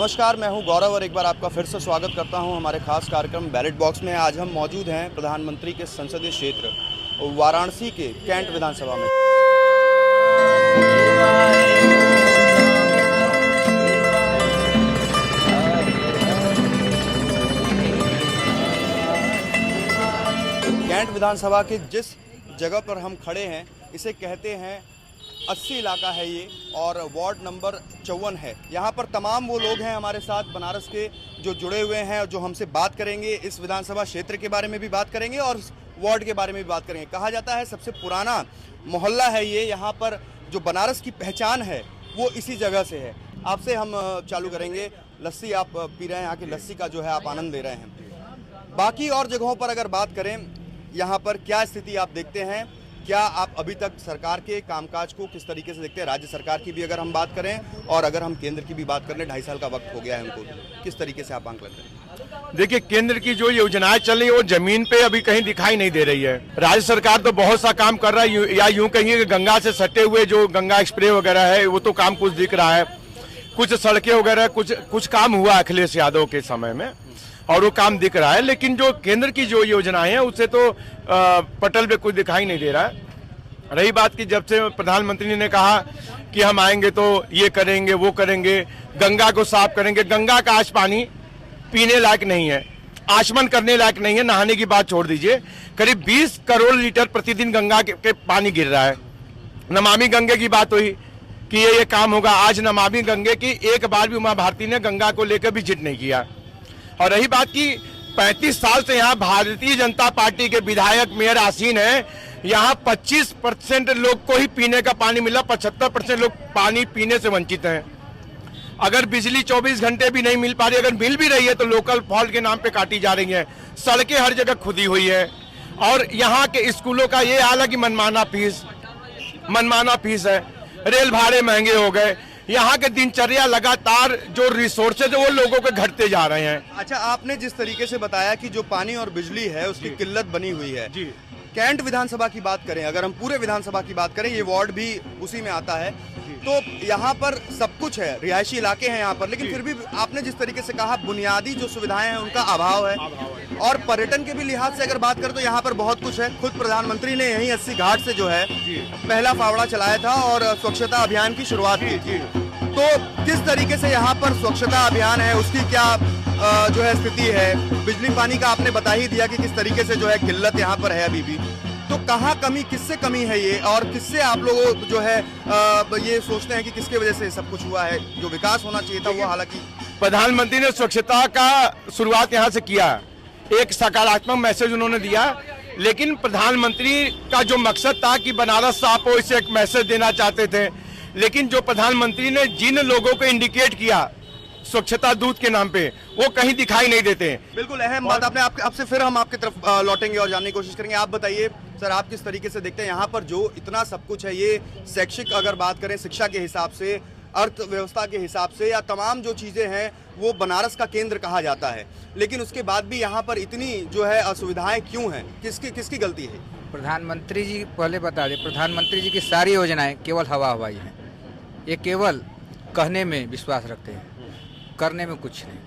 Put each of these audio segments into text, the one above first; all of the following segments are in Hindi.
नमस्कार, मैं हूं गौरव और एक बार आपका फिर से स्वागत करता हूं हमारे खास कार्यक्रम बैलेट बॉक्स में। आज हम मौजूद हैं प्रधानमंत्री के संसदीय क्षेत्र वाराणसी के कैंट विधानसभा में। कैंट विधानसभा के जिस जगह पर हम खड़े हैं इसे कहते हैं 80 इलाका है ये, और वार्ड नंबर 54 है। यहाँ पर तमाम वो लोग हैं हमारे साथ बनारस के जो जुड़े हुए हैं और जो हमसे बात करेंगे। इस विधानसभा क्षेत्र के बारे में भी बात करेंगे और वार्ड के बारे में भी बात करेंगे। कहा जाता है सबसे पुराना मोहल्ला है ये, यहाँ पर जो बनारस की पहचान है वो इसी जगह से है। आपसे हम चालू करेंगे, लस्सी आप पी रहे हैं, यहाँ की लस्सी का जो है आप आनंद ले रहे हैं। बाकी और जगहों पर अगर बात करें, यहाँ पर क्या स्थिति आप देखते हैं? क्या आप अभी तक सरकार के कामकाज को किस तरीके से देखते हैं? राज्य सरकार की भी अगर हम बात करें और अगर हम केंद्र की भी बात करें, 2.5 साल का वक्त हो गया है उनको, किस तरीके से आप आंकलन करें? देखिए, केंद्र की जो योजनाएं चल रही है वो जमीन पे अभी कहीं दिखाई नहीं दे रही है। राज्य सरकार तो बहुत सा काम कर रहा है, या यूं कहिए कि गंगा से सटे हुए जो गंगा एक्सप्रेस वगैरह है वो तो काम कुछ दिख रहा है, कुछ सड़कें वगैरह कुछ काम हुआ अखिलेश यादव के समय में और वो काम दिख रहा है। लेकिन जो केंद्र की जो योजनाएं हैं उससे तो पटल पे कुछ दिखाई नहीं दे रहा है। रही बात की, जब से प्रधानमंत्री ने कहा कि हम आएंगे तो ये करेंगे वो करेंगे, गंगा को साफ करेंगे, गंगा का आज पानी पीने लायक नहीं है, आचमन करने लायक नहीं है, नहाने की बात छोड़ दीजिए। करीब 20 करोड़ लीटर प्रतिदिन गंगा के पानी गिर रहा है। नमामि गंगे की बात हुई कि ये काम होगा, आज नमामि गंगे की एक बार भी उमा भारती ने गंगा को लेकर विजिट नहीं किया। और रही बात की, 35 साल से यहाँ भारतीय जनता पार्टी के विधायक मेयर आसीन है, यहाँ 25% लोग को ही पीने का पानी मिला, 75% लोग पानी पीने से वंचित हैं। अगर बिजली 24 घंटे भी नहीं मिल पा रही, अगर मिल भी रही है तो लोकल फॉल्ट के नाम पे काटी जा रही है। सड़कें हर जगह खुदी हुई है और यहाँ के स्कूलों का ये हाल है कि मनमाना फीस है, रेल भाड़े महंगे हो गए। यहाँ के दिनचर्या लगातार जो रिसोर्सेज वो लोगों के घटते जा रहे हैं। अच्छा, आपने जिस तरीके से बताया कि जो पानी और बिजली है उसकी किल्लत बनी हुई है जी। कैंट विधानसभा की बात करें, अगर हम पूरे विधानसभा की बात करें, ये वार्ड भी उसी में आता है, तो यहाँ पर सब कुछ है, रिहायशी इलाके हैं यहाँ पर, लेकिन फिर भी आपने जिस तरीके से कहा बुनियादी जो सुविधाएं हैं उनका अभाव है। और पर्यटन के भी लिहाज से अगर बात करें तो यहाँ पर बहुत कुछ है। खुद प्रधानमंत्री ने यहीं 80 घाट से जो है पहला फावड़ा चलाया था और स्वच्छता अभियान की शुरुआत की थी। तो किस तरीके से यहाँ पर स्वच्छता अभियान है, उसकी क्या जो है स्थिति है? बिजली पानी का आपने बता ही दिया कि किस तरीके से जो है किल्लत यहाँ पर है अभी भी। तो कहाँ कमी, किससे कमी है ये, और किससे आप लोग जो है ये सोचते हैं कि किसके वजह से सब कुछ हुआ है? जो विकास होना चाहिए था वो हालांकि प्रधानमंत्री ने स्वच्छता का शुरुआत यहाँ से किया, एक सकारात्मक मैसेज उन्होंने दिया। लेकिन प्रधानमंत्री का जो मकसद था कि बनारस साफ हो, इसे एक मैसेज देना चाहते थे। लेकिन जो प्रधानमंत्री ने जिन लोगों को इंडिकेट किया स्वच्छता दूत के नाम पे, वो कहीं दिखाई नहीं देते। बिल्कुल अहम बात आपने आपसे फिर हम आपकी तरफ लौटेंगे और जानने की कोशिश करेंगे। आप बताइए सर, आप किस तरीके से देखते हैं यहाँ पर जो इतना सब कुछ है, ये शैक्षिक अगर बात करें, शिक्षा के हिसाब से, अर्थव्यवस्था के हिसाब से, या तमाम जो चीज़ें हैं वो बनारस का केंद्र कहा जाता है, लेकिन उसके बाद भी यहाँ पर इतनी जो है असुविधाएं क्यों हैं? किसकी गलती है? प्रधानमंत्री जी, पहले बता दें, प्रधानमंत्री जी की सारी योजनाएं केवल हवा हवाई हैं। ये केवल कहने में विश्वास रखते हैं, करने में कुछ नहीं।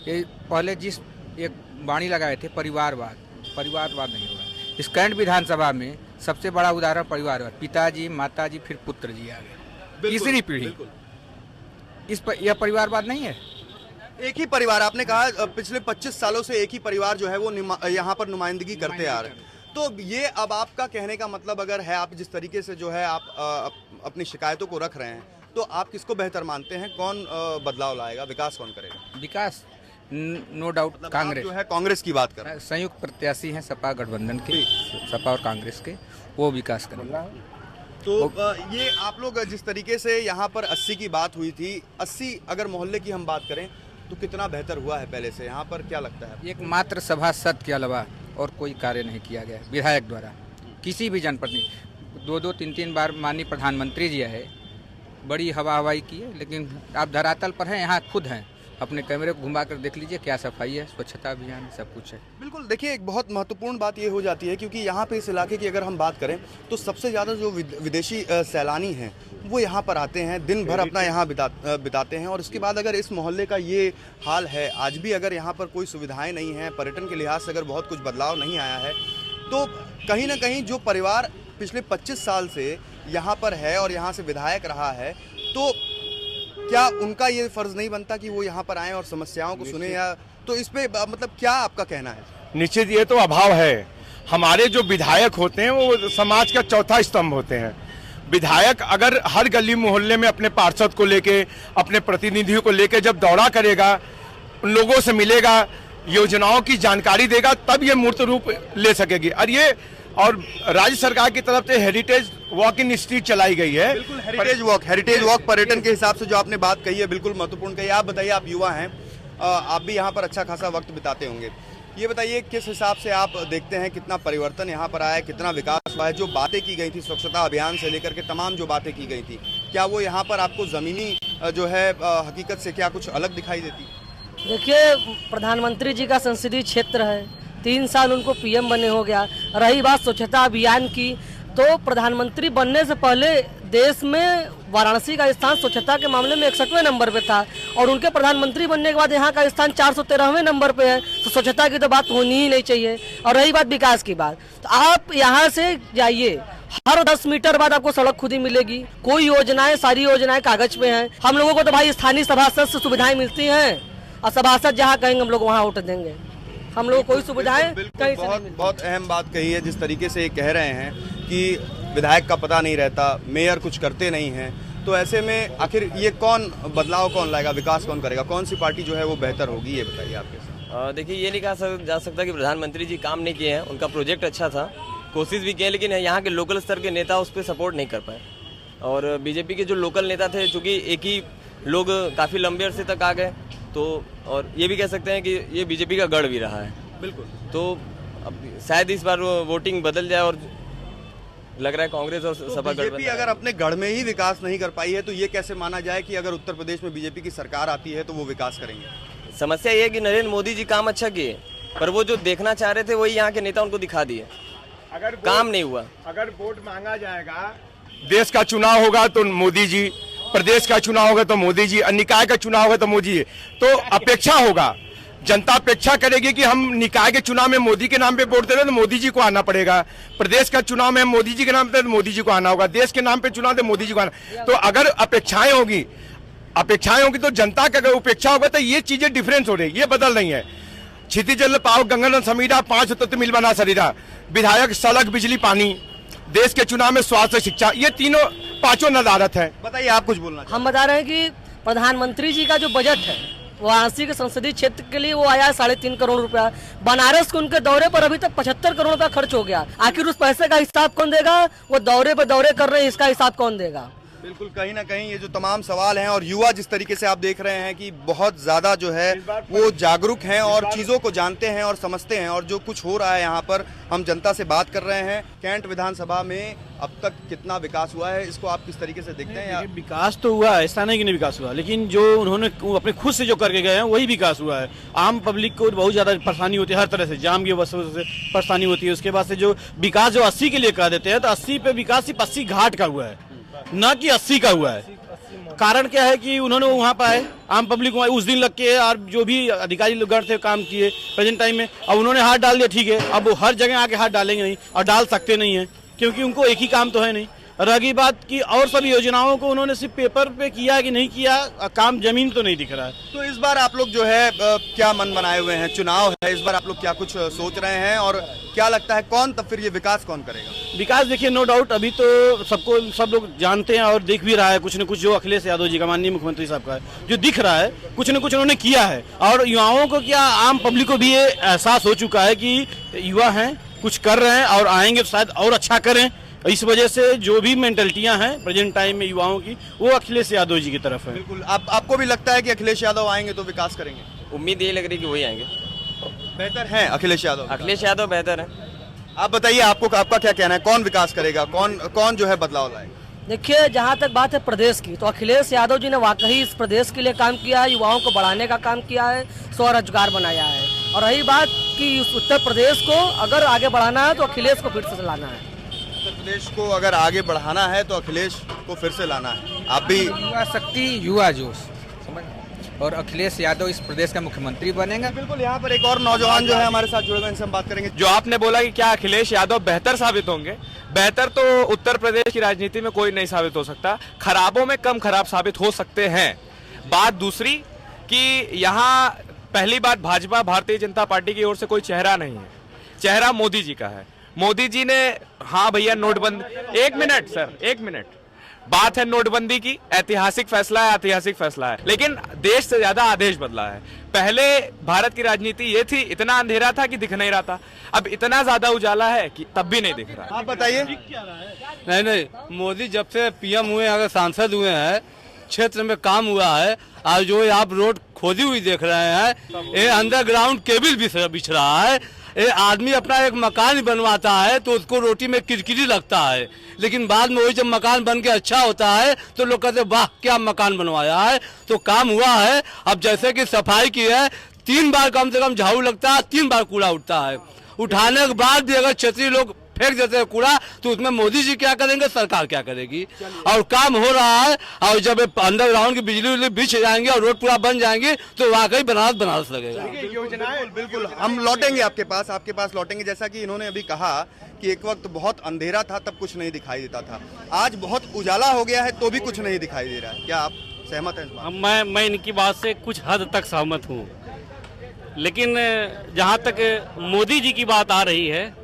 ये पहले जिस एक वाणी लगाए थे परिवारवाद नहीं होगा। इस कैंट विधानसभा में सबसे बड़ा उदाहरण परिवारवाद, पिताजी, माताजी, फिर पुत्र जी आ गए, तीसरी पीढ़ी। यह परिवारवाद नहीं है। एक ही परिवार, आपने कहा पिछले 25 सालों से एक ही परिवार जो है वो यहाँ पर नुमाइंदगी करते आ रहे हैं। तो ये अब आपका कहने का मतलब अगर है, आप जिस तरीके से जो है आप अपनी शिकायतों को रख रहे हैं, तो आप किसको बेहतर मानते हैं? कौन बदलाव लाएगा, विकास कौन करेगा? विकास नो डाउट मतलब कांग्रेस जो है कांग्रेस की बात कर रहे हैं। संयुक्त प्रत्याशी हैं सपा गठबंधन के, सपा और कांग्रेस के, वो विकास करेंगे। तो ये आप लोग जिस तरीके से यहाँ पर 80 की बात हुई थी, 80 अगर मोहल्ले की हम बात करें तो कितना बेहतर हुआ है पहले से? यहाँ पर क्या लगता है? एक मात्र सभासद के अलावा और कोई कार्य नहीं किया गया विधायक द्वारा। किसी भी जनप्रतिनिधि 2-2, 3-3 बार माननीय प्रधानमंत्री जी आए, बड़ी हवा हवाई की है, लेकिन आप धरातल पर हैं, यहाँ खुद हैं, अपने कैमरे को घुमा कर देख लीजिए, क्या सफाई है, स्वच्छता अभियान, सब कुछ है। बिल्कुल, देखिए एक बहुत महत्वपूर्ण बात ये हो जाती है क्योंकि यहाँ पे इस इलाके की अगर हम बात करें तो सबसे ज़्यादा जो विदेशी सैलानी हैं वो यहाँ पर आते हैं, दिन भर अपना यहाँ बिताते हैं और उसके बाद अगर इस मोहल्ले का ये हाल है, आज भी अगर यहाँ पर कोई सुविधाएं नहीं हैं, पर्यटन के लिहाज से अगर बहुत कुछ बदलाव नहीं आया है, तो कहीं ना कहीं जो परिवार पिछले 25 साल से यहाँ पर है और यहाँ से विधायक रहा है, तो क्या उनका ये फर्ज नहीं बनता कि वो यहाँ पर आएँ और समस्याओं को सुने? या तो इस पे मतलब क्या आपका कहना है? निश्चित ये तो अभाव है। हमारे जो विधायक होते हैं वो समाज का चौथा स्तंभ होते हैं। विधायक अगर हर गली मोहल्ले में अपने पार्षद को लेके, अपने प्रतिनिधियों को लेके जब दौरा करेगा, उन लोगों से मिलेगा, योजनाओं की जानकारी देगा, तब ये मूर्त रूप ले सकेगी। और राज्य सरकार की तरफ से हेरिटेज वॉक इन स्ट्रीट चलाई गई है। बिल्कुल, हेरिटेज वॉक पर्यटन के हिसाब से जो आपने बात कही है बिल्कुल महत्वपूर्ण कही। आप बताइए, आप युवा हैं, आप भी यहाँ पर अच्छा खासा वक्त बिताते होंगे, ये बताइए किस हिसाब से आप देखते हैं कितना परिवर्तन यहाँ पर आया है, कितना विकास हुआ है? जो बातें की गई थी स्वच्छता अभियान से लेकर के तमाम जो बातें की गई थी, क्या वो यहाँ पर आपको ज़मीनी जो है हकीकत से क्या कुछ अलग दिखाई देती? देखिए, प्रधानमंत्री जी का संसदीय क्षेत्र है, 3 साल उनको पीएम बने हो गया। रही बात स्वच्छता अभियान की, तो प्रधानमंत्री बनने से पहले देश में वाराणसी का स्थान स्वच्छता के मामले में 61वें नंबर पे था और उनके प्रधानमंत्री बनने के बाद यहाँ का स्थान 413वें नंबर पे है। तो स्वच्छता की तो बात होनी ही नहीं चाहिए। और रही बात विकास की बात, तो आप यहाँ से जाइए, हर 10 मीटर बाद आपको सड़क खुद ही मिलेगी। कोई योजनाएं, सारी योजनाएं कागज पे हैं। हम लोगों को तो भाई स्थानीय सभासद से सुविधाएं मिलती हैं और सभासद जहाँ कहेंगे हम लोग वहाँ वोट देंगे। हम लोग कोई सुविधाएं कहीं से नहीं। बहुत अहम बात कही है, जिस तरीके से ये कह रहे हैं कि विधायक का पता नहीं रहता, मेयर कुछ करते नहीं हैं, तो ऐसे में आखिर ये कौन बदलाव कौन लाएगा, विकास कौन करेगा, कौन सी पार्टी जो है वो बेहतर होगी, ये बताइए आपके साथ। देखिए, ये नहीं कहा जा सकता कि प्रधानमंत्री जी काम नहीं किए हैं। उनका प्रोजेक्ट अच्छा था, कोशिश भी किए, लेकिन यहाँ के लोकल स्तर के नेता उस पर सपोर्ट नहीं कर पाए। और बीजेपी के जो लोकल नेता थे, चूँकि एक ही लोग काफ़ी लंबे अरसे तक आ गए, तो और ये भी कह सकते हैं कि ये बीजेपी का गढ़ भी रहा है। बिल्कुल, तो अब शायद इस बार वोटिंग बदल जाए और लग रहा है कांग्रेस और तो सपा बीजेपी अगर अपने गढ़ में ही विकास नहीं कर पाई है, तो ये कैसे माना जाए कि अगर उत्तर प्रदेश में बीजेपी की सरकार आती है तो वो विकास करेंगे? समस्या ये है कि नरेंद्र मोदी जी काम अच्छा किए, पर वो जो देखना चाह रहे थे वही यहाँ के नेता उनको दिखा दिए, अगर काम नहीं हुआ। अगर वोट मांगा जाएगा, देश का चुनाव होगा तो मोदी जी, प्रदेश का चुनाव होगा तो मोदी जी, निकाय का चुनाव होगा तो मोदी जी, तो अपेक्षा होगा, जनता अपेक्षा करेगी कि हम निकाय के चुनाव में मोदी के नाम पे वोट दे रहे हैं तो मोदी जी को आना पड़ेगा, प्रदेश का चुनाव में मोदी जी के नाम पे तो मोदी जी को आना होगा, देश के नाम पे चुनाव तो मोदी जी को आना। तो अगर अपेक्षाएं होगी तो जनता का अगर उपेक्षा होगा तो ये चीजें डिफरेंस हो रही, ये बदल रही है। क्षितिज जल पाओ गंगा समीरा, 5 तत्व मिल बना शरीरा, विधायक सड़क बिजली पानी, देश के चुनाव में स्वास्थ्य शिक्षा, ये तीनों 5 नदारत है। बताइए, आप कुछ बोलना? हम बता रहे हैं कि प्रधानमंत्री जी का जो बजट है वाराणसी के संसदीय क्षेत्र के लिए वो आया 3.5 करोड़ रुपया। बनारस के उनके दौरे पर अभी तक 75 करोड़ रुपया खर्च हो गया। आखिर उस पैसे का हिसाब कौन देगा? वो दौरे पर दौरे कर रहे हैं, इसका हिसाब कौन देगा? बिल्कुल, कहीं ना कहीं ये जो तमाम सवाल हैं, और युवा जिस तरीके से आप देख रहे हैं कि बहुत ज़्यादा जो है वो जागरूक हैं और चीज़ों को जानते हैं और समझते हैं, और जो कुछ हो रहा है यहाँ पर हम जनता से बात कर रहे हैं। कैंट विधानसभा में अब तक कितना विकास हुआ है, इसको आप किस तरीके से देखते हैं? विकास तो हुआ है, ऐसा नहीं कि नहीं विकास हुआ, लेकिन जो उन्होंने अपने खुद से जो करके गए हैं वही विकास हुआ है। आम पब्लिक को बहुत ज़्यादा परेशानी होती है, हर तरह से जाम की वजह से परेशानी होती है। उसके बाद से जो विकास जो 80 के लिए कह देते हैं, तो 80 पे विकास सिर्फ 80 घाट का हुआ है, न कि 80 का हुआ है। कारण क्या है कि उन्होंने वहाँ पर आए, आम पब्लिक वहाँ उस दिन लग के, और जो भी अधिकारी लोग थे काम किए प्रेजेंट टाइम में, अब उन्होंने हाथ डाल दिया, ठीक है, अब वो हर जगह आके हाथ डालेंगे नहीं और डाल सकते नहीं है, क्योंकि उनको एक ही काम तो है नहीं। रही बात की और सभी योजनाओं को उन्होंने सिर्फ पेपर पे किया कि नहीं किया, काम जमीन तो नहीं दिख रहा है। तो इस बार आप लोग जो है क्या मन बनाए हुए हैं? चुनाव है इस बार, आप लोग क्या कुछ सोच रहे हैं, और क्या लगता है कौन तब फिर ये विकास कौन करेगा? विकास देखिए, नो डाउट अभी तो सब लोग जानते हैं और देख भी रहा है, कुछ न कुछ जो अखिलेश यादव जी का, माननीय मुख्यमंत्री साहब का है, जो दिख रहा है, कुछ न कुछ उन्होंने किया है। और युवाओं को क्या, आम पब्लिक को भी ये एहसास हो चुका है कि युवा हैं, कुछ कर रहे हैं और आएंगे तो शायद और अच्छा करें। इस वजह से जो भी मेंटलिटियां हैं प्रेजेंट टाइम में युवाओं की, वो अखिलेश यादव जी की तरफ है। बिल्कुल, आपको भी लगता है कि अखिलेश यादव आएंगे तो विकास करेंगे? उम्मीद ये लग रही कि वही आएंगे। बेहतर है अखिलेश यादव? अखिलेश यादव बेहतर है। आप बताइए, आपका क्या कहना है, कौन विकास करेगा, कौन जो है बदलाव लाएगा? देखिए, जहाँ तक बात है प्रदेश की, तो अखिलेश यादव जी ने वाकई इस प्रदेश के लिए काम किया है, युवाओं को बढ़ाने का काम किया है, स्वरोजगार बनाया है। और रही बात कि उत्तर प्रदेश को अगर आगे बढ़ाना है तो अखिलेश को फिर से लाना है। उत्तर प्रदेश को अगर आगे बढ़ाना है तो अखिलेश को फिर से लाना है। आप भी युवा शक्ति, युवा जोश, समझ, और अखिलेश यादव इस प्रदेश का मुख्यमंत्री बनेगा। बिल्कुल, यहाँ पर एक और नौजवान जो है हमारे साथ जुड़े हुए हैं, इनसे हम बात करेंगे। जो आपने बोला कि क्या अखिलेश यादव बेहतर साबित होंगे, बेहतर तो उत्तर प्रदेश की राजनीति में कोई नहीं साबित हो सकता, खराबों में कम खराब साबित हो सकते हैं। बात दूसरी कि यहाँ पहली बात, भाजपा भारतीय जनता पार्टी की ओर से कोई चेहरा नहीं है, चेहरा मोदी जी का है। मोदी जी ने, हाँ भैया नोटबंदी, एक मिनट सर, एक मिनट, बात है नोटबंदी की, ऐतिहासिक फैसला है, ऐतिहासिक फैसला है, लेकिन देश से ज्यादा आदेश बदला है। पहले भारत की राजनीति ये थी, इतना अंधेरा था कि दिख नहीं रहा था, अब इतना ज्यादा उजाला है कि तब भी नहीं दिख रहा। आप बताइए। नहीं, मोदी जब से पीएम हुए, अगर सांसद हुए हैं, क्षेत्र में काम हुआ है। आज जो आप रोड खोदी हुई देख रहे हैं, ये अंडरग्राउंड केबल बिछ रहा है। ये आदमी अपना एक मकान बनवाता है तो उसको रोटी में किरकिरी लगता है, लेकिन बाद में वही जब मकान बन के अच्छा होता है तो लोग कहते हैं वाह क्या मकान बनवाया है। तो काम हुआ है। अब जैसे कि सफाई की है, 3 बार कम से कम झाड़ू लगता है, 3 बार कूड़ा उठता है। उठाने के बाद भी अगर क्षेत्रीय लोग फेंक देते हैं कूड़ा तो उसमें मोदी जी क्या करेंगे, सरकार क्या करेगी। और काम हो रहा है। और जब अंडरग्राउंड की बिजली बिछ जाएंगे और रोड पूरा बन जाएंगे तो वाकई बनारस लगेगा। बिल्कुल बिल्कुल, हम लौटेंगे आपके पास लौटेंगे। जैसा कि इन्होंने अभी कहा कि एक वक्त बहुत अंधेरा था तब कुछ नहीं दिखाई देता था, आज बहुत उजाला हो गया है तो भी कुछ नहीं दिखाई दे रहा है। क्या आप सहमत हैं? मैं इनकी बात से कुछ हद तक सहमत हूँ, लेकिन जहाँ तक मोदी जी की बात आ रही है,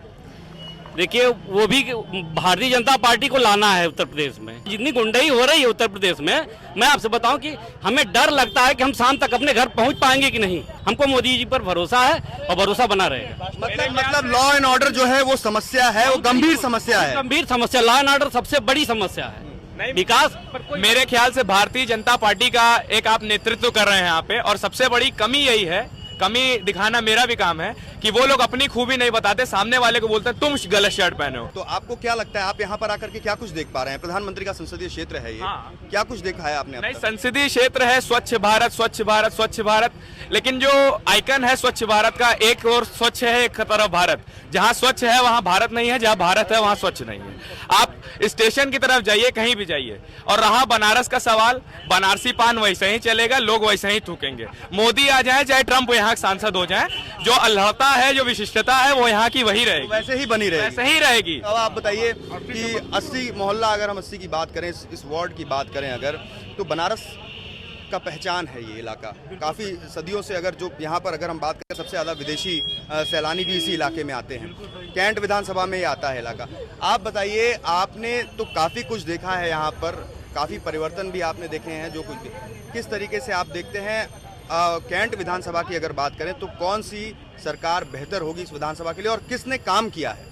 देखिए वो भी भारतीय जनता पार्टी को लाना है उत्तर प्रदेश में। जितनी गुंडाई हो रही है उत्तर प्रदेश में, मैं आपसे बताऊं कि हमें डर लगता है कि हम शाम तक अपने घर पहुंच पाएंगे कि नहीं। हमको मोदी जी पर भरोसा है और भरोसा बना रहेगा। मतलब लॉ एंड ऑर्डर जो है वो समस्या है, वो गंभीर समस्या है, गंभीर समस्या। लॉ एंड ऑर्डर सबसे बड़ी समस्या है। विकास मेरे ख्याल से भारतीय जनता पार्टी का एक आप नेतृत्व कर रहे हैं यहाँ पे, और सबसे बड़ी कमी यही है, कमी दिखाना मेरा भी काम है कि वो लोग अपनी खूबी नहीं बताते, सामने वाले को बोलते हैं तुम गलत शर्ट पहने हो। तो आपको क्या लगता है, आप यहाँ पर आकर के क्या कुछ देख पा रहे हैं? प्रधानमंत्री का संसदीय क्षेत्र है ये, हाँ। क्या कुछ देखा है आपने? नहीं, संसदीय क्षेत्र है, स्वच्छ भारत स्वच्छ भारत स्वच्छ भारत, लेकिन जो आइकन है स्वच्छ भारत का, एक और स्वच्छ है, एक तरफ भारत। जहाँ स्वच्छ है वहाँ भारत नहीं है, जहाँ भारत है वहाँ स्वच्छ नहीं है। आप स्टेशन की तरफ जाइए, कहीं भी जाइए। और रहा बनारस का सवाल, बनारसी पान वैसे ही चलेगा, लोग वैसे ही थूकेंगे। मोदी आ जाए चाहे ट्रंप यहाँ सांसद हो जाए, जो अल्हड़ता है, जो विशिष्टता है वो यहाँ की वही रहेगी, वैसे ही बनी रहेगी, वैसे ही रहेगी। अब आप बताइए कि 80 मोहल्ला, अगर हम 80 की बात करें, इस वार्ड की बात करें अगर, तो बनारस का पहचान है ये इलाका काफ़ी सदियों से। अगर जो यहाँ पर अगर हम बात करें, सबसे ज़्यादा विदेशी सैलानी भी इसी इलाके में आते हैं। कैंट विधानसभा में ये आता है इलाका। आप बताइए, आपने तो काफ़ी कुछ देखा है यहाँ पर, काफ़ी परिवर्तन भी आपने देखे हैं, जो कुछ भी, किस तरीके से आप देखते हैं कैंट विधानसभा की अगर बात करें तो कौन सी सरकार बेहतर होगी इस विधानसभा के लिए, और किसने काम किया है?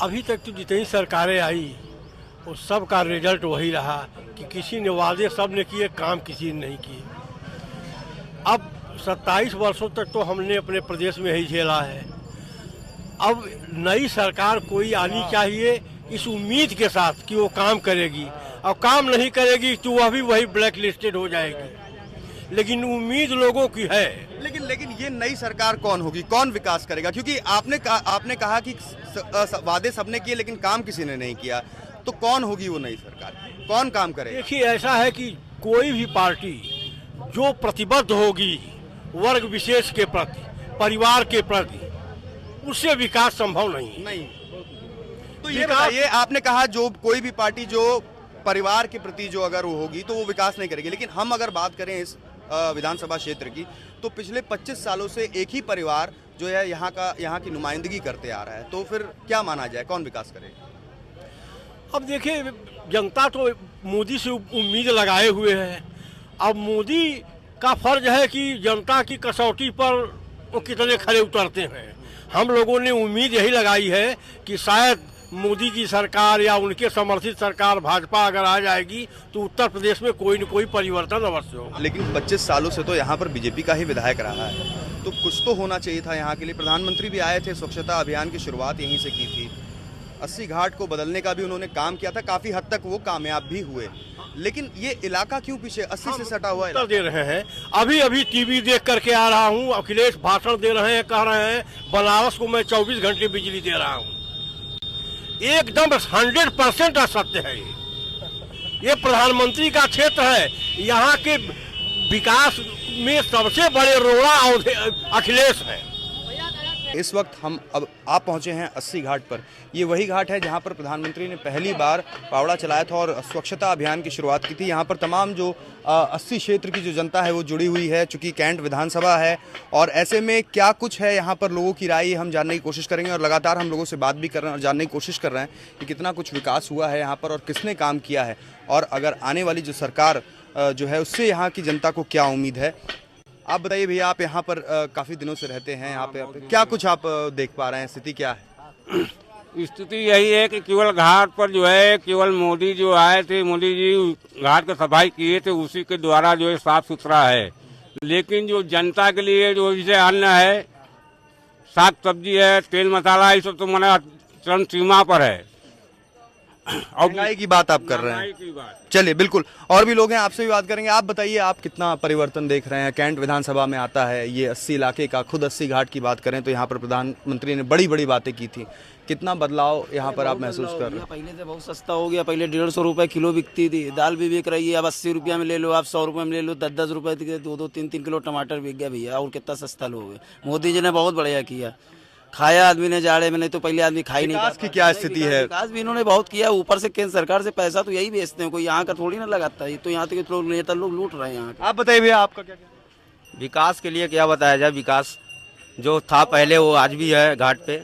अभी तक तो जितनी सरकारें आई वो सब का रिजल्ट वही रहा कि किसी ने वादे सब ने किए, काम किसी ने नहीं किए। अब 27 वर्षों तक तो हमने अपने प्रदेश में ही झेला है। अब नई सरकार कोई आनी चाहिए इस उम्मीद के साथ कि वो काम करेगी, और काम नहीं करेगी तो वह भी वही ब्लैक लिस्टेड हो जाएगी। लेकिन उम्मीद लोगों की है। लेकिन ये नई सरकार कौन होगी, कौन विकास करेगा? क्योंकि आपने कहा कि वादे सबने किए लेकिन काम किसी ने नहीं किया, तो कौन होगी वो नई सरकार, कौन काम करेगा? देखिए, ऐसा है कि कोई भी पार्टी जो प्रतिबद्ध होगी वर्ग विशेष के प्रति, परिवार के प्रति, उससे विकास संभव नहीं। तो ये बताइए, आपने कहा जो कोई भी पार्टी जो परिवार के प्रति जो अगर वो होगी तो वो विकास नहीं करेगी, लेकिन हम अगर बात करें इस विधानसभा क्षेत्र की, तो पिछले 25 सालों से एक ही परिवार जो है यहाँ की नुमाइंदगी करते आ रहा है, तो फिर क्या माना जाए, कौन विकास करेगा? अब देखिए, जनता तो मोदी से उम्मीद लगाए हुए है। अब मोदी का फर्ज है कि जनता की कसौटी पर वो कितने खरे उतरते हैं। हम लोगों ने उम्मीद यही लगाई है कि शायद मोदी की सरकार या उनके समर्थित सरकार भाजपा अगर आ जाएगी तो उत्तर प्रदेश में कोई न कोई परिवर्तन अवश्य होगा। लेकिन 25 सालों से तो यहाँ पर बीजेपी का ही विधायक रहा है, तो कुछ तो होना चाहिए था यहाँ के लिए। प्रधानमंत्री भी आए थे, स्वच्छता अभियान की शुरुआत यहीं से की थी, 80 घाट को बदलने का भी उन्होंने काम किया था, काफी हद तक वो कामयाब भी हुए। लेकिन ये इलाका क्यों पीछे 80 से सटा हुआ है? दे रहे हैं, अभी टीवी देख करके आ रहा हूँ, अखिलेश भाषण दे रहे हैं, कह रहे हैं बनारस को मैं 24 घंटे बिजली दे रहा हूँ। एकदम 100% असत्य है। ये प्रधानमंत्री का क्षेत्र है, यहाँ के विकास में सबसे बड़े रोड़ा अखिलेश है। इस वक्त हम अब आप पहुंचे हैं 80 घाट पर। ये वही घाट है जहां पर प्रधानमंत्री ने पहली बार फावड़ा चलाया था और स्वच्छता अभियान की शुरुआत की थी। यहां पर तमाम जो 80 क्षेत्र की जो जनता है वो जुड़ी हुई है, चूंकि कैंट विधानसभा है और ऐसे में क्या कुछ है यहाँ पर लोगों की राय हम जानने की कोशिश करेंगे और लगातार हम लोगों से बात भी कर रहे हैं और जानने की कोशिश कर रहे हैं कि कितना कुछ विकास हुआ है यहाँ पर और किसने काम किया है और अगर आने वाली जो सरकार जो है उससे यहाँ की जनता को क्या उम्मीद है। आप बताइए भैया, आप यहाँ पर काफ़ी दिनों से रहते हैं, यहाँ पे क्या कुछ आप देख पा रहे हैं, स्थिति क्या है? स्थिति यही है कि केवल घाट पर जो है केवल मोदी जो आए थे, मोदी जी घाट की सफाई किए थे, उसी के द्वारा जो है साफ सुथरा है। लेकिन जो जनता के लिए जो जैसे अन्न है, साग सब्जी है, तेल मसाला, ये सब तो मना चरम सीमा पर है। और महंगाई की बात आप कर रहे हैं, चलिए बिल्कुल और भी लोग हैं, आपसे भी बात करेंगे। आप बताइए, आप कितना परिवर्तन देख रहे हैं? कैंट विधानसभा में आता है ये 80 इलाके का, खुद 80 घाट की बात करें तो यहाँ पर प्रधानमंत्री ने बड़ी बड़ी बातें की थी। कितना बदलाव यहाँ पर आप महसूस कर रहे हैं? पहले से बहुत सस्ता हो गया। पहले 150 रुपए किलो बिकती थी, दाल भी बिक रही है। अब 80 रुपया में ले लो, आप 100 रुपये में ले लो, 10-10 रुपये के 2-2, 3-3 किलो टमाटर बिक गया भैया। और कितना सस्ता लोग। मोदी जी ने बहुत बढ़िया किया, खाया आदमी ने जाड़े में, नहीं तो पहले आदमी खा ही नहीं। विकास की क्या स्थिति है? विकास भी इन्होंने बहुत किया, ऊपर से केंद्र सरकार से पैसा तो यही बेचते हैं, कोई यहाँ का थोड़ी ना लगाता है। तो यहाँ तक लोग नेता लोग लूट रहे हैं यहाँ। आप बताइए भैया, आपका क्या कहना है? विकास के लिए क्या बताया जाए? विकास जो था पहले वो आज भी है घाट पे।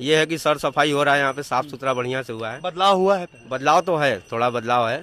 ये है कि सर सफाई हो रहा है यहाँ पे, साफ सुथरा बढ़िया से हुआ है। बदलाव हुआ है? बदलाव तो है, थोड़ा बदलाव है,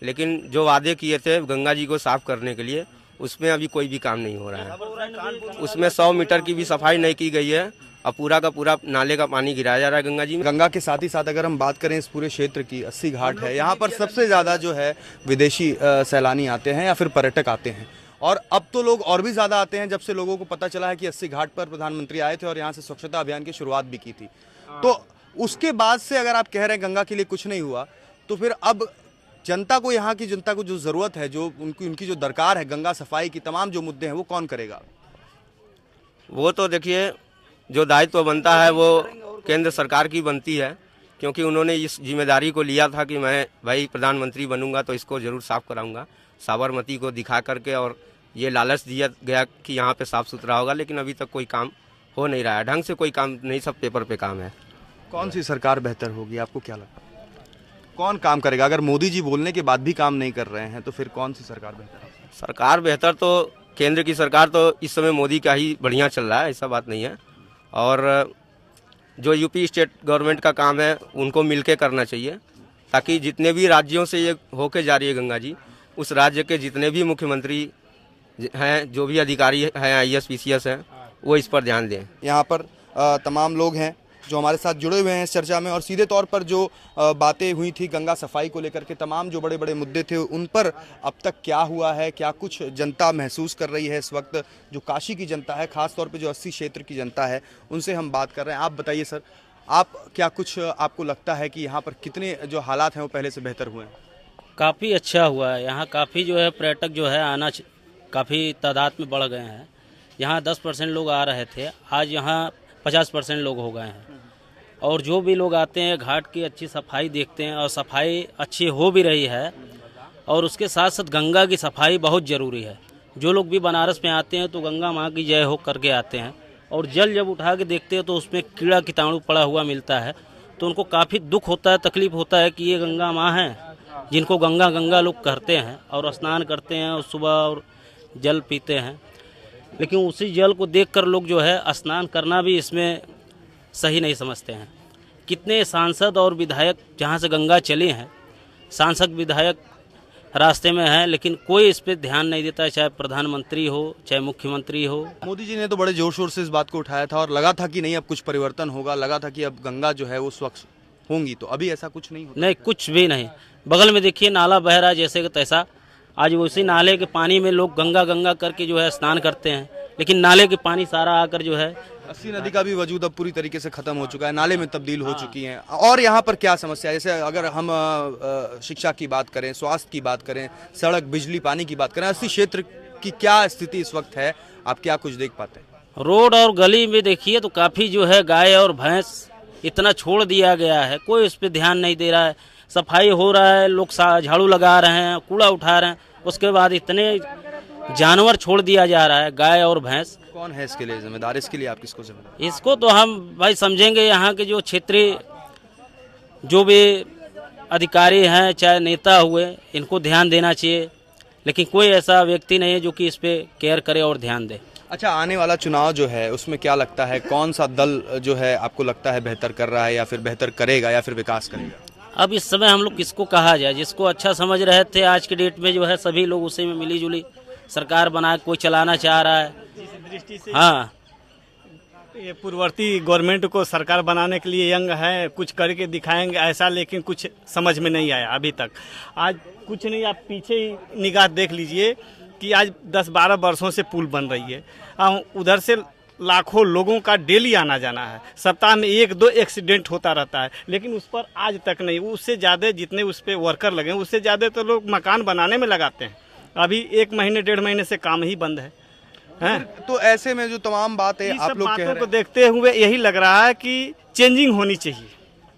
लेकिन जो वादे किए थे गंगा जी को साफ करने के लिए उसमें अभी कोई भी काम नहीं हो रहा है। उसमें 100 मीटर की भी सफाई नहीं की गई है और पूरा का पूरा नाले का पानी गिराया जा रहा है गंगा जी में। गंगा के साथ ही साथ अगर हम बात करें इस पूरे क्षेत्र की, 80 घाट है, यहाँ पर सबसे ज़्यादा जो है विदेशी सैलानी आते हैं या फिर पर्यटक आते हैं और अब तो लोग और भी ज़्यादा आते हैं जब से लोगों को पता चला है कि 80 घाट पर प्रधानमंत्री आए थे और यहाँ से स्वच्छता अभियान की शुरुआत भी की थी। तो उसके बाद से अगर आप कह रहे हैं गंगा के लिए कुछ नहीं हुआ, तो फिर अब जनता को, यहाँ की जनता को जो ज़रूरत है, जो उनकी जो दरकार है गंगा सफाई की, तमाम जो मुद्दे हैं वो कौन करेगा? वो तो देखिए, जो दायित्व बनता है वो केंद्र सरकार की बनती है, क्योंकि उन्होंने इस जिम्मेदारी को लिया था कि मैं भाई प्रधानमंत्री बनूंगा तो इसको जरूर साफ कराऊंगा, साबरमती को दिखा करके। और ये लालच दिया गया कि यहाँ पे साफ सुथरा होगा, लेकिन अभी तक कोई काम हो नहीं रहा है, ढंग से कोई काम नहीं, सब पेपर पे काम है। कौन सी सरकार बेहतर होगी, आपको क्या लगता है? कौन काम करेगा? अगर मोदी जी बोलने के बाद भी काम नहीं कर रहे हैं तो फिर कौन सी सरकार बेहतर है? सरकार बेहतर तो केंद्र की सरकार तो इस समय मोदी का ही बढ़िया चल रहा है, ऐसा बात नहीं है। और जो यूपी स्टेट गवर्नमेंट का काम है उनको मिलके करना चाहिए, ताकि जितने भी राज्यों से ये होके जा रही है गंगा जी, उस राज्य के जितने भी मुख्यमंत्री हैं, जो भी अधिकारी हैं, IAS PCS हैं, वो इस पर ध्यान दें। यहाँ पर तमाम लोग हैं जो हमारे साथ जुड़े हुए हैं इस चर्चा में और सीधे तौर पर जो बातें हुई थी गंगा सफाई को लेकर के, तमाम जो बड़े बड़े मुद्दे थे उन पर अब तक क्या हुआ है, क्या कुछ जनता महसूस कर रही है इस वक्त, जो काशी की जनता है, खास तौर पे जो 80 क्षेत्र की जनता है, उनसे हम बात कर रहे हैं। आप बताइए सर, आप क्या कुछ आपको लगता है कि यहाँ पर कितने जो हालात हैं वो पहले से बेहतर हुए हैं? काफ़ी अच्छा हुआ है यहाँ, काफ़ी जो है पर्यटक जो है आना काफ़ी तादाद में बढ़ गए हैं। यहाँ 10% लोग आ रहे थे, आज यहाँ 50% लोग हो गए हैं। और जो भी लोग आते हैं घाट की अच्छी सफाई देखते हैं और सफाई अच्छी हो भी रही है। और उसके साथ साथ गंगा की सफाई बहुत ज़रूरी है। जो लोग भी बनारस में आते हैं तो गंगा माँ की जय हो करके आते हैं, और जल जब उठा के देखते हैं तो उसमें कीड़ा कीटाणु पड़ा हुआ मिलता है, तो उनको काफ़ी दुख होता है, तकलीफ होता है कि ये गंगा माँ हैं जिनको गंगा गंगा लोग कहते हैं और स्नान करते हैं और सुबह और जल पीते हैं। लेकिन उसी जल को देखकर लोग जो है स्नान करना भी इसमें सही नहीं समझते हैं। कितने सांसद और विधायक जहाँ से गंगा चले हैं, सांसद विधायक रास्ते में हैं, लेकिन कोई इस पर ध्यान नहीं देता है, चाहे प्रधानमंत्री हो चाहे मुख्यमंत्री हो। मोदी जी ने तो बड़े जोर शोर से इस बात को उठाया था और लगा था कि नहीं अब कुछ परिवर्तन होगा, लगा था कि अब गंगा जो है वो स्वच्छ होंगी, तो अभी ऐसा कुछ नहीं होता। नहीं, कुछ भी नहीं। बगल में देखिए नाला बह रहा है जैसे कि तैसा, आज उसी नाले के पानी में लोग गंगा गंगा करके जो है स्नान करते हैं, लेकिन नाले के पानी सारा आकर जो है 80 नदी का भी वजूद अब पूरी तरीके से खत्म हो चुका है, नाले में तब्दील हो चुकी हैं। और यहाँ पर क्या समस्या है? जैसे अगर हम शिक्षा की बात करें, स्वास्थ्य की बात करें, सड़क बिजली पानी की बात करें, 80 क्षेत्र की क्या स्थिति इस वक्त है, आप क्या कुछ देख पाते हैं? रोड और गली में देखिए तो काफ़ी जो है गाय और भैंस इतना छोड़ दिया गया है, कोई उस पर ध्यान नहीं दे रहा है। सफाई हो रहा है, लोग झाड़ू लगा रहे हैं, कूड़ा उठा रहे हैं, उसके बाद इतने जानवर छोड़ दिया जा रहा है, गाय और भैंस। कौन है इसके लिए जिम्मेदार? इसके लिए आप किसको जिम्मेदार? इसको तो हम भाई समझेंगे यहाँ के जो क्षेत्रीय जो भी अधिकारी हैं, चाहे नेता हुए, इनको ध्यान देना चाहिए, लेकिन कोई ऐसा व्यक्ति नहीं है जो कि इस पे केयर करे और ध्यान दे। अच्छा, आने वाला चुनाव जो है उसमें क्या लगता है, कौन सा दल जो है आपको लगता है बेहतर कर रहा है, या फिर बेहतर करेगा, या फिर विकास करेगा? अब इस समय हम लोग किसको कहा जाए? जिसको अच्छा समझ रहे थे आज के डेट में जो है सभी लोग उसी में मिली जुली सरकार बना कोई चलाना चाह रहा है। इस दृष्टि से हाँ, ये पूर्ववर्ती गवर्नमेंट को सरकार बनाने के लिए यंग है, कुछ करके दिखाएंगे ऐसा, लेकिन कुछ समझ में नहीं आया अभी तक। आज कुछ नहीं, आप पीछे ही निगाह देख लीजिए कि आज 10-12 वर्षों से पुल बन रही है, उधर से लाखों लोगों का डेली आना जाना है, सप्ताह में 1-2 एक्सीडेंट होता रहता है, लेकिन उस पर आज तक नहीं। उससे ज़्यादा जितने उस पर वर्कर लगे उससे ज़्यादा तो लोग मकान बनाने में लगाते हैं। अभी 1 महीने 1.5 महीने से काम ही बंद है। तो ऐसे में जो तमाम बातें आप लोग कह रहे हैं, को देखते हुए यही लग रहा है कि चेंजिंग होनी चाहिए,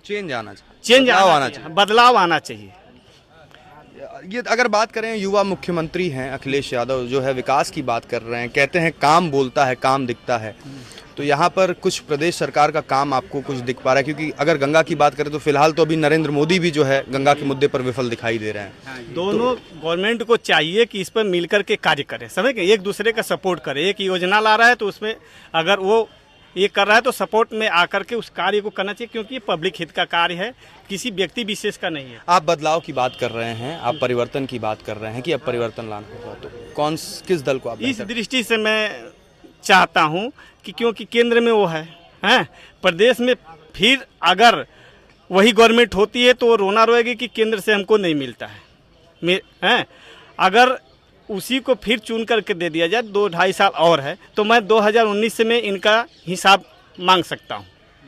चेंज आना चाहिए, बदलाव आना चाहिए। ये अगर बात करें, युवा मुख्यमंत्री हैं अखिलेश यादव, जो है विकास की बात कर रहे हैं, कहते हैं काम बोलता है, काम दिखता है। तो यहाँ पर कुछ प्रदेश सरकार का काम आपको कुछ दिख पा रहा है? क्योंकि अगर गंगा की बात करें तो फिलहाल तो अभी नरेंद्र मोदी भी जो है गंगा के मुद्दे पर विफल दिखाई दे रहे हैं। दोनों गवर्नमेंट को चाहिए कि इस पर मिलकर के कार्य करें, समझ गए, एक दूसरे का सपोर्ट करें। एक योजना ला रहा है तो उसमें अगर वो ये कर रहा है तो सपोर्ट में आकर के उस कार्य को करना चाहिए, क्योंकि ये पब्लिक हित का कार्य है, किसी व्यक्ति विशेष का नहीं है। आप बदलाव की बात कर रहे हैं, आप परिवर्तन की बात कर रहे हैं कि अब परिवर्तन लाना होगा, तो किस दल को आप? इस दृष्टि से मैं चाहता हूं कि क्योंकि केंद्र में वो है, प्रदेश में फिर अगर वही गवर्नमेंट होती है तो वो रोना रोएगी कि केंद्र से हमको नहीं मिलता है। अगर उसी को फिर चुन करके दे दिया जाए, 2-2.5 साल और है, तो मैं 2019 से मैं इनका हिसाब मांग सकता हूँ।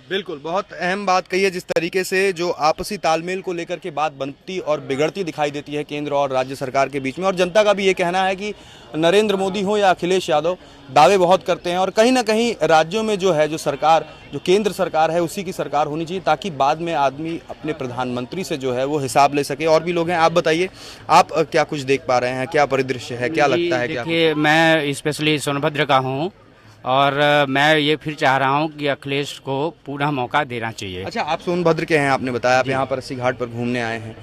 बिल्कुल, बहुत अहम बात कही है, जिस तरीके से जो आपसी तालमेल को लेकर के बात बनती और बिगड़ती दिखाई देती है केंद्र और राज्य सरकार के बीच में। और जनता का भी ये कहना है कि नरेंद्र मोदी हो या अखिलेश यादव, दावे बहुत करते हैं, और कहीं ना कहीं राज्यों में जो है जो सरकार, जो केंद्र सरकार है, उसी की सरकार होनी चाहिए, ताकि बाद में आदमी अपने प्रधानमंत्री से जो है वो हिसाब ले सके। और भी लोग हैं, आप बताइए, आप क्या कुछ देख पा रहे हैं, क्या परिदृश्य है, क्या लगता है? देखिए, मैं स्पेशली सोनभद्र का हूँ और मैं ये फिर चाह रहा हूँ कि अखिलेश को पूरा मौका देना चाहिए। अच्छा, आप सोनभद्र के हैं, आपने बताया, आप यहाँ पर अस्सी घाट पर घूमने आए हैं।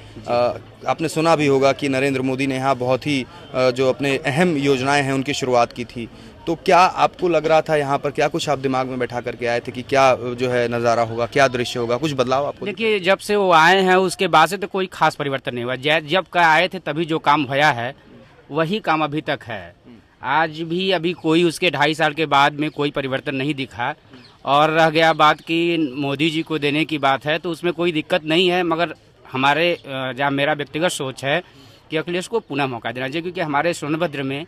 आपने सुना भी होगा कि नरेंद्र मोदी ने यहाँ बहुत ही जो अपने अहम योजनाएं हैं उनकी शुरुआत की थी। तो क्या आपको लग रहा था यहाँ पर, क्या कुछ आप दिमाग में बैठा करके आए थे कि क्या जो है नज़ारा होगा, क्या दृश्य होगा, कुछ बदलाव आपको? देखिए, जब से वो आए हैं उसके बाद से तो कोई खास परिवर्तन नहीं हुआ। जब का आए थे तभी जो काम भया है वही काम अभी तक है। आज भी अभी कोई उसके 2.5 साल के बाद में कोई परिवर्तन नहीं दिखा। और रह गया बात कि मोदी जी को देने की बात है, तो उसमें कोई दिक्कत नहीं है, मगर हमारे जहाँ मेरा व्यक्तिगत सोच है कि अखिलेश को पुनः मौका देना चाहिए, क्योंकि हमारे सोनभद्र में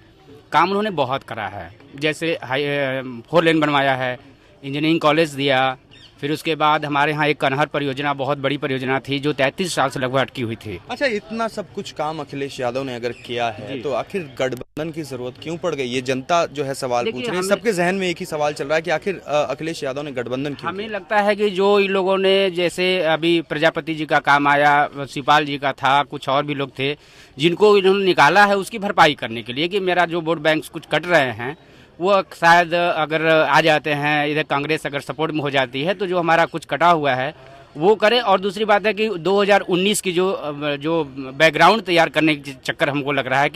काम उन्होंने बहुत करा है। जैसे 4 लेन बनवाया है, इंजीनियरिंग कॉलेज दिया, फिर उसके बाद हमारे यहाँ एक कनहर परियोजना बहुत बड़ी परियोजना थी जो 33 साल से लगभग अटकी हुई थी। अच्छा, इतना सब कुछ काम अखिलेश यादव ने अगर किया है तो आखिर गठबंधन की जरूरत क्यों पड़ गई? ये जनता जो है सवाल पूछ रही है, सबके जहन में एक ही सवाल चल रहा है कि आखिर अखिलेश यादव ने गठबंधन क्यों? हमें लगता है कि जो इन लोगों ने, जैसे अभी प्रजापति जी का काम आया, शिवपाल जी का था, कुछ और भी लोग थे जिनको इन्होंने निकाला है उसकी भरपाई करने के लिए कि मेरा जो वोट बैंक कुछ कट रहे हैं वो शायद अगर आ जाते हैं, इधर कांग्रेस अगर सपोर्ट में हो जाती है तो जो हमारा कुछ कटा हुआ है वो करें। और दूसरी बात है कि 2019 की जो बैकग्राउंड तैयार करने के चक्कर हमको लग रहा है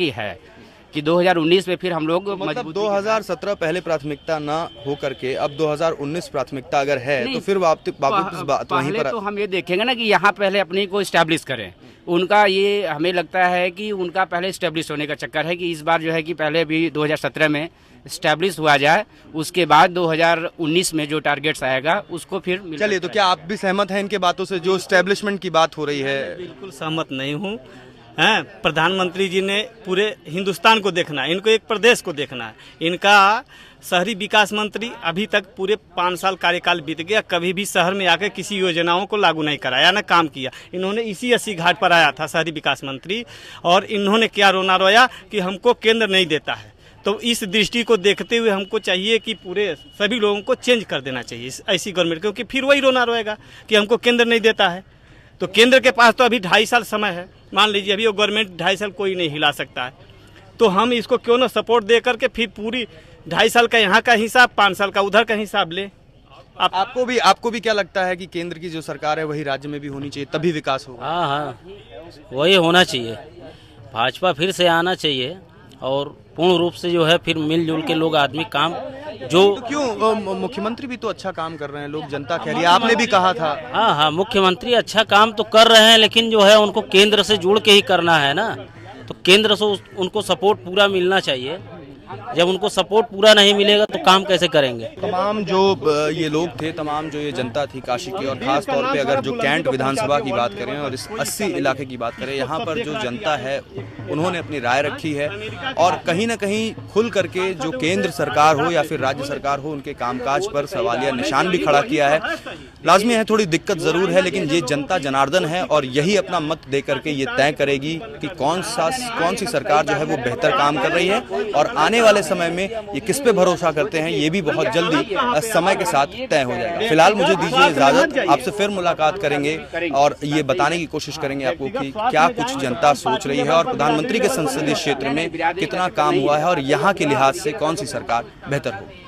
कि 2019 में फिर हम लोग मतलब 2017 पहले प्राथमिकता ना हो करके अब 2019 प्राथमिकता अगर है तो फिर वापस वहीं पर तो हम ये देखेंगे ना कि यहाँ पहले अपने को इस्टेब्लिश करें। उनका ये हमें लगता है कि उनका पहले इस्टेब्लिश होने का चक्कर है कि इस बार जो है कि पहले भी 2017 में इस्टेब्लिश हुआ जाए, उसके बाद 2019 में जो टारगेट्स आएगा उसको फिर। चलिए, तो क्या आप भी सहमत हैं इनके बातों से, जो इस्टेब्लिशमेंट की बात हो रही है? बिल्कुल सहमत नहीं हूँ। प्रधानमंत्री जी ने पूरे हिंदुस्तान को देखना है, इनको एक प्रदेश को देखना है। इनका शहरी विकास मंत्री अभी तक पूरे 5 साल कार्यकाल बीत गया, कभी भी शहर में आकर किसी योजनाओं को लागू नहीं कराया, न काम किया। इन्होंने इसी 80 घाट पर आया था शहरी विकास मंत्री, और इन्होंने क्या रोना रोया कि हमको केंद्र नहीं देता है। तो इस दृष्टि को देखते हुए हमको चाहिए कि पूरे सभी लोगों को चेंज कर देना चाहिए ऐसी गवर्नमेंट, क्योंकि फिर वही रोना रोएगा कि हमको केंद्र नहीं देता है। तो केंद्र के पास तो अभी 2.5 साल समय है, मान लीजिए अभी वो गवर्नमेंट 2.5 साल कोई नहीं हिला सकता है, तो हम इसको क्यों ना सपोर्ट दे करके फिर पूरी 2.5 साल का यहाँ का हिसाब, 5 साल का उधर का हिसाब ले। आपको भी क्या लगता है कि केंद्र की जो सरकार है वही राज्य में भी होनी चाहिए, तभी विकास होगा? हाँ, वही होना चाहिए। भाजपा फिर से आना चाहिए और पूर्ण रूप से जो है फिर मिलजुल के लोग आदमी काम जो तो क्यों मुख्यमंत्री भी तो अच्छा काम कर रहे हैं, लोग जनता कह रही है, आपने भी कहा था। हाँ, मुख्यमंत्री अच्छा काम तो कर रहे हैं, लेकिन जो है उनको केंद्र से जुड़ के ही करना है ना, तो केंद्र से उनको सपोर्ट पूरा मिलना चाहिए। जब उनको सपोर्ट पूरा नहीं मिलेगा तो काम कैसे करेंगे? तमाम जो ये लोग थे, तमाम जो ये जनता थी काशी की, और खास तौर पे अगर जो कैंट विधानसभा की बात करें और इस 80 इलाके की बात करें, यहाँ पर जो जनता है उन्होंने अपनी राय रखी है और कहीं ना कहीं खुल करके जो केंद्र सरकार हो या फिर राज्य सरकार हो उनके कामकाज पर सवालिया निशान भी खड़ा किया है। लाजमी है, थोड़ी दिक्कत जरूर है, लेकिन ये जनता जनार्दन है और यही अपना मत दे करके ये तय करेगी कि कौन सी सरकार जो है वो बेहतर काम कर रही है और आने वाले समय में ये किस पे भरोसा करते हैं ये भी बहुत जल्दी समय के साथ तय हो जाएगा। फिलहाल मुझे दीजिए इजाजत, आपसे फिर मुलाकात करेंगे और ये बताने की कोशिश करेंगे आपको कि क्या कुछ जनता सोच रही है और प्रधानमंत्री के संसदीय क्षेत्र में कितना काम हुआ है और यहाँ के लिहाज से कौन सी सरकार बेहतर होगी।